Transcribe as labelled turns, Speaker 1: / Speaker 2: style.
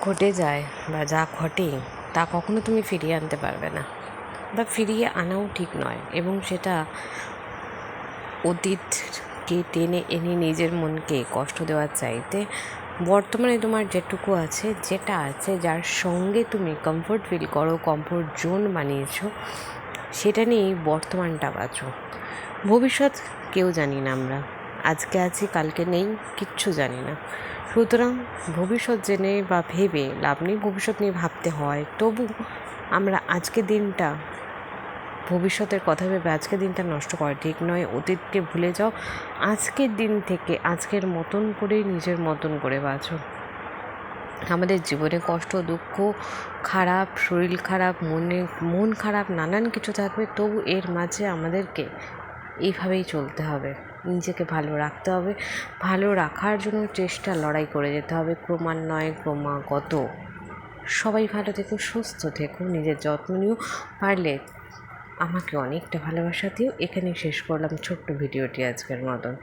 Speaker 1: ঘটে যায় বা যা ঘটে তা কখনো তুমি ফিরিয়ে আনতে পারবে না, বা ফিরিয়ে আনাও ঠিক নয়। এবং সেটা অতীতকে টেনে এনে নিজের মনকে কষ্ট দেওয়ার চাইতে বর্তমানে তোমার যেটুকু আছে, যেটা আছে, যার সঙ্গে তুমি কমফোর্ট ফিল করো, কমফোর্ট জোন বানিয়েছো, সেটা নিয়েই বর্তমানটা বাঁচো। ভবিষ্যৎ কেউ জানি না আমরা, আজকে আছি কালকে নেই, কিচ্ছু জানি না। সুতরাং ভবিষ্যৎ জেনে বা ভেবে লাভ নেই। ভবিষ্যৎ নিয়ে ভাবতে হয়, তবু আমরা আজকের দিনটা, ভবিষ্যতের কথা ভেবে আজকের দিনটা নষ্ট করা ঠিক নয়। অতীতকে ভুলে যাও, আজকের দিন থেকে আজকের মতন করে নিজের মতন করে বাঁচো। আমাদের জীবনে কষ্ট, দুঃখ, খারাপ, শরীর খারাপ, মন খারাপ, নানান কিছু থাকবে, তবু এর মাঝে আমাদেরকে এইভাবেই চলতে হবে। নিজেকে ভালো রাখতে হবে, ভালো রাখার জন্য চেষ্টা, লড়াই করে যেতে হবে ক্রমান্বয়ে, ক্রমাগত। সবাই ভালো থেকো, সুস্থ থেকো, নিজের যত্ন নিও। পারলে আমাকে অনেকটা ভালোবাসা দিও। এখানেই শেষ করলাম ছোট্ট ভিডিওটি আজকের মতন।